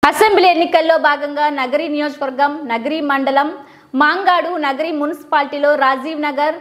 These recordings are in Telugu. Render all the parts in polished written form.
అసెంబ్లీ ఎన్నికల్లో భాగంగా నగరి నియోజకవర్గం, నగరి మండలం, మాంగాడు, నగరి మున్సిపాలిటీలో రాజీవ్ నగర్,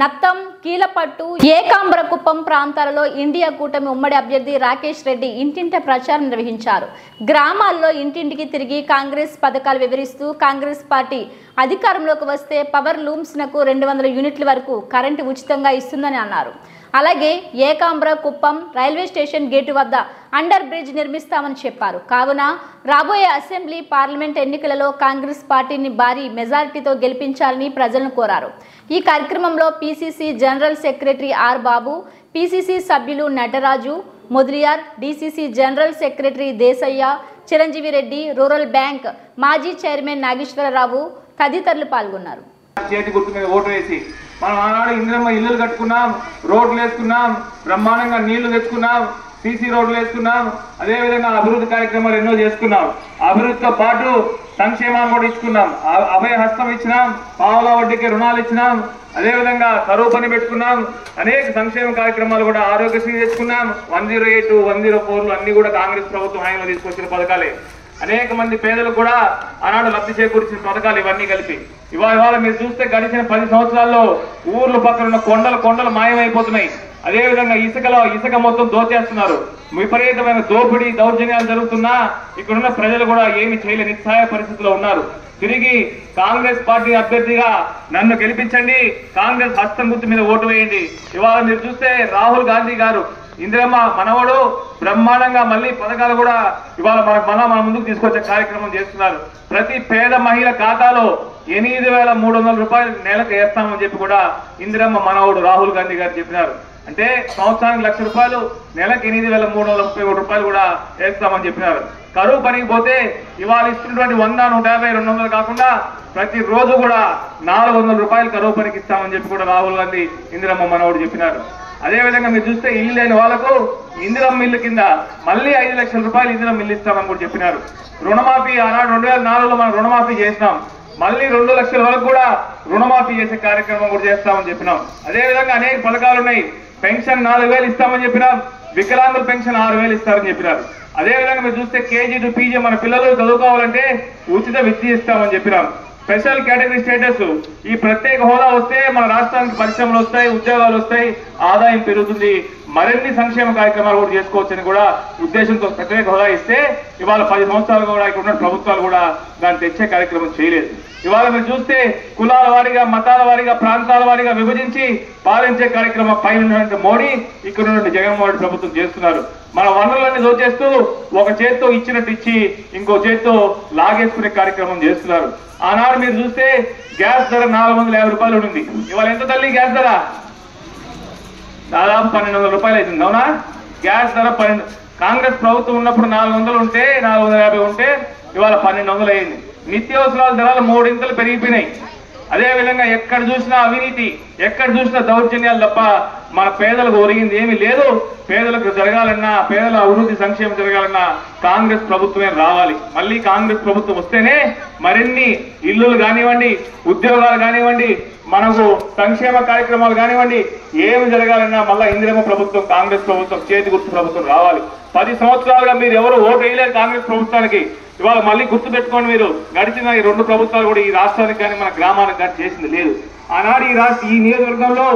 నత్తం, కీలపట్టు, ఏకాంబరకుప్పం ప్రాంతాలలో ఇండియా కూటమి ఉమ్మడి అభ్యర్థి రాకేష్ రెడ్డి ఇంటింట ప్రచారం నిర్వహించారు. గ్రామాల్లో ఇంటింటికి తిరిగి కాంగ్రెస్ పథకాలు వివరిస్తూ కాంగ్రెస్ పార్టీ అధికారంలోకి వస్తే పవర్ లూమ్స్ నకు 200 యూనిట్ల వరకు కరెంటు ఉచితంగా ఇస్తుందని అన్నారు. అలాగే ఏకాంబరకుప్పం రైల్వే స్టేషన్ గేటు వద్ద అండర్ బ్రిడ్జ్ నిర్మిస్తామని చెప్పారు. కావున రాబోయే అసెంబ్లీ, పార్లమెంట్ ఎన్నికలలో కాంగ్రెస్ పార్టీని భారీ మెజారిటీతో గెలిపించాలని ప్రజలను కోరారు. ఈ కార్యక్రమంలో PCC general secretary R Babu, PCC సభ్యులు Nataraju, Mudaliar, DCC general secretary Desaiah, Chiranjeevi Reddy, rural bank మాజీ చైర్మన్ నాగేశ్వరరావు తదితరులు పాల్గొన్నారు. చేతి గుర్తు మీద ఓటు వేసి మనం ఆనాడు ఇందిరమ్మ ఇల్లులు కట్టుకున్నాం, రోడ్లు వేసుకున్నాం, బ్రహ్మాండంగా నీళ్లు తెచ్చుకున్నాం, సీసీ రోడ్లు వేసుకున్నాం, అదేవిధంగా అభివృద్ధి కార్యక్రమాలు ఎన్నో చేసుకున్నాం. అభివృద్ధితో పాటు సంక్షేమాన్ని కూడా ఇచ్చుకున్నాం, అభయ హస్తం ఇచ్చినాం, పావలా వడ్డీకి రుణాలు ఇచ్చినాం, అదేవిధంగా కరువు పని పెట్టుకున్నాం, అనేక సంక్షేమ కార్యక్రమాలు కూడా ఆరోగ్యశ్రీ తెచ్చుకున్నాం. 108, 104 అన్ని కూడా కాంగ్రెస్ ప్రభుత్వం హయాంలో తీసుకొచ్చిన పథకాలే. అనేక మంది పేదలకు కూడా ఆనాడు లబ్ధి చేకూర్చిన పథకాలు ఇవన్నీ కలిపి ఇవాళ మీరు చూస్తే గడిచిన 10 సంవత్సరాల్లో ఊర్ల పక్కన ఉన్న కొండలు మాయమైపోతున్నాయి. అదేవిధంగా ఇసుక మొత్తం దోచేస్తున్నారు. విపరీతమైన దోపిడీ, దౌర్జన్యాలు జరుగుతున్నా ఇక్కడున్న ప్రజలు కూడా ఏమి చేయలేని నిస్సహాయ పరిస్థితిలో ఉన్నారు. తిరిగి కాంగ్రెస్ పార్టీ అభ్యర్థిగా నన్ను గెలిపించండి, కాంగ్రెస్ హస్తం గుర్తు మీద ఓటు వేయండి. ఇవాళ మీరు చూస్తే రాహుల్ గాంధీ గారు ఇందిరమ్మ మనవడు బ్రహ్మాండంగా మళ్ళీ పథకాలు కూడా ఇవాళ మన ముందుకు తీసుకొచ్చే కార్యక్రమం చేస్తున్నారు. ప్రతి పేద మహిళ ఖాతాలో 8,300 రూపాయలు నెలకు వేస్తామని చెప్పి కూడా ఇందిరమ్మ మనవడు రాహుల్ గాంధీ గారు చెప్పినారు. అంటే సంవత్సరానికి 1,00,000 రూపాయలు, నెలకు 8,333 రూపాయలు కూడా వేస్తామని చెప్పినారు. కరువు పనికి పోతే ఇవాళ ఇస్తున్నటువంటి 100, 150, 200 కాకుండా ప్రతి రోజు కూడా 400 రూపాయలు కరువు పనికి ఇస్తామని చెప్పి కూడా రాహుల్ గాంధీ ఇందిరమ్మ మనవడు చెప్పినారు. అదేవిధంగా మీరు చూస్తే ఇల్లు లేని వాళ్లకు ఇందిరమ్మ ఇల్లు కింద మళ్ళీ 5 లక్షల రూపాయలు ఇందిరమ్మ ఇల్లు ఇస్తామని కూడా చెప్పినారు. రుణమాఫీ ఆనాడు 2004లో మనం రుణమాఫీ చేసినాం, మళ్ళీ 2 లక్షల వరకు కూడా రుణమాఫీ చేసే కార్యక్రమం కూడా చేస్తామని చెప్పినాం. అదేవిధంగా అనేక పథకాలు ఉన్నాయి. పెన్షన్ 4,000 ఇస్తామని చెప్పినాం, వికలాంగుల పెన్షన్ 6,000 ఇస్తారని చెప్పినారు. అదేవిధంగా మీరు చూస్తే కేజీ టు పీజీ మన పిల్లలు చదువుకోవాలంటే ఉచిత విద్య ఇస్తామని చెప్పినాం. స్పెషల్ కేటగిరీ స్టేటస్, ఈ ప్రత్యేక హోదా వస్తే మన రాష్ట్రానికి పరిశ్రమలు వస్తాయి, ఉద్యోగాలు వస్తాయి, ఆదాయం పెరుగుతుంది, మరిన్ని సంక్షేమ కార్యక్రమాలు కూడా చేసుకోవచ్చని కూడా ఉద్దేశంతో ప్రత్యేక హోదా ఇస్తే ఇవాళ 10 సంవత్సరాలు కూడా ఇక్కడ ఉన్న ప్రభుత్వాలు కూడా దాన్ని తెచ్చే కార్యక్రమం చేయలేదు. ఇవాళ మీరు చూస్తే కులాల వారీగా, మతాల వారీగా, ప్రాంతాల వారీగా విభజించి పాలించే కార్యక్రమం పైన ఉన్నటువంటి మోడీ, ఇక్కడ ఉన్నటువంటి జగన్మోహన్ రెడ్డి ప్రభుత్వం చేస్తున్నారు. మన వనరులన్నీ దోచేస్తూ ఒక చేత్తో ఇచ్చినట్టు ఇచ్చి ఇంకో చేత్తో లాగేసుకునే కార్యక్రమం చేస్తున్నారు. ఆనాడు మీరు చూస్తే గ్యాస్ ధర 450 రూపాయలు ఉంది. ఇవాళ ఎంత తల్లి గ్యాస్ ధర? దాదాపు 1,200 రూపాయలు అవుతుంది. అవునా? గ్యాస్ ధర 12. కాంగ్రెస్ ప్రభుత్వం ఉన్నప్పుడు 400 ఉంటే, 450 ఉంటే ఇవాళ 1,200 అయింది. నిత్యావసరాల ధరలు 3 ఇంతలు పెరిగిపోయినాయి. అదేవిధంగా ఎక్కడ చూసినా అవినీతి, ఎక్కడ చూసినా దౌర్జన్యాలు తప్ప మన పేదలకు ఒరిగింది ఏమీ లేదు. పేదలకు జరగాలన్నా, పేదల అభివృద్ధి సంక్షేమం జరగాలన్నా కాంగ్రెస్ ప్రభుత్వమే రావాలి. మళ్ళీ కాంగ్రెస్ ప్రభుత్వం వస్తేనే మరిన్ని ఇల్లులు కానివ్వండి, ఉద్యోగాలు కానివ్వండి, మనకు సంక్షేమ కార్యక్రమాలు కానివ్వండి, ఏమి జరగాలన్నా మళ్ళా ఇందిరమ్మ ప్రభుత్వం, కాంగ్రెస్ ప్రభుత్వం, చేతి గుర్తు ప్రభుత్వం రావాలి. 10 సంవత్సరాలుగా మీరు ఎవరు ఓటు వేయలేదు కాంగ్రెస్ ప్రభుత్వానికి. ఇవాళ మళ్ళీ గుర్తు పెట్టుకోండి, మీరు గడిచిన ఈ 2 ప్రభుత్వాలు కూడా ఈ రాష్ట్రానికి కానీ మన గ్రామానికి కానీ చేసింది లేదు. ఆనాడు ఈ నియోజకవర్గంలో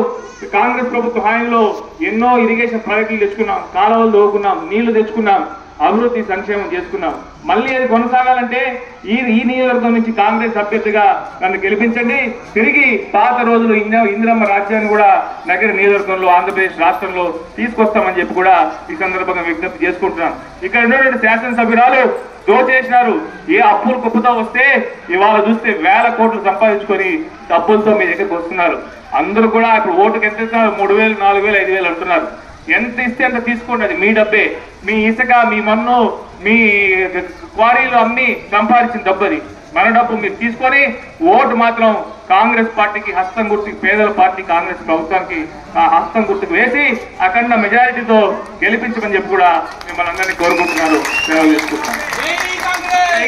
కాంగ్రెస్ ప్రభుత్వ హాయంలో ఎన్నో ఇరిగేషన్ ప్రాజెక్టులు తెచ్చుకున్నాం, కాలువలు దోకున్నాం, నీళ్లు తెచ్చుకున్నాం, అభివృద్ధి సంక్షేమం చేసుకున్నాం. మళ్ళీ అది కొనసాగాలంటే ఈ నియోజకవర్గం నుంచి కాంగ్రెస్ అభ్యర్థిగా నన్ను గెలిపించండి. తిరిగి పాత రోజులు ఇందిరమ్మ రాజ్యాన్ని కూడా నగర నియోజకవర్గంలో, ఆంధ్రప్రదేశ్ రాష్ట్రంలో తీసుకొస్తామని చెప్పి కూడా ఈ సందర్భంగా విజ్ఞప్తి చేసుకుంటున్నాను. ఇక్కడ ఉన్నటువంటి శాసనసభ్యురాలు దోచేసినారు. ఏ అప్పులు కుప్పతో వస్తే ఇవాళ చూస్తే 1000 కోట్లు సంపాదించుకొని డబ్బులతో మీ దగ్గరికి వస్తున్నారు. అందరూ కూడా ఇప్పుడు ఓటుకు ఎంత ఇస్తున్నారు? 3,000, 4,000, 5,000 అంటున్నారు. ఎంత ఇస్తే అంత తీసుకోండి, అది మీ డబ్బే. మీ ఇసుక, మీ మన్ను, మీ క్వారీలు అన్ని సంపాదించిన డబ్బు అది. మన డబ్బు మీరు తీసుకొని ఓటు మాత్రం కాంగ్రెస్ పార్టీకి, హస్తం గుర్తుకి, పేదల పార్టీ కాంగ్రెస్ ప్రభుత్వానికి ఆ హస్తం గుర్తుకు వేసి అఖండ మెజారిటీతో గెలిపించమని చెప్పి కూడా మిమ్మల్ని అందరినీ కోరుకుంటున్నారు, సేవలు చేసుకుంటున్నారు.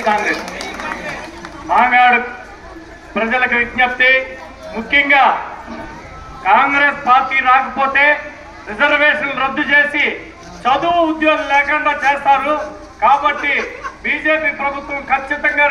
కాంగ్రెస్ మాంగాడు ప్రజలకు విజ్ఞప్తి, ముఖ్యంగా కాంగ్రెస్ పార్టీ రాకపోతే రిజర్వేషన్లు రద్దు చేసి చదువు, ఉద్యోగం లేకుండా చేస్తారు. కాబట్టి బీజేపీ ప్రభుత్వం ఖచ్చితంగా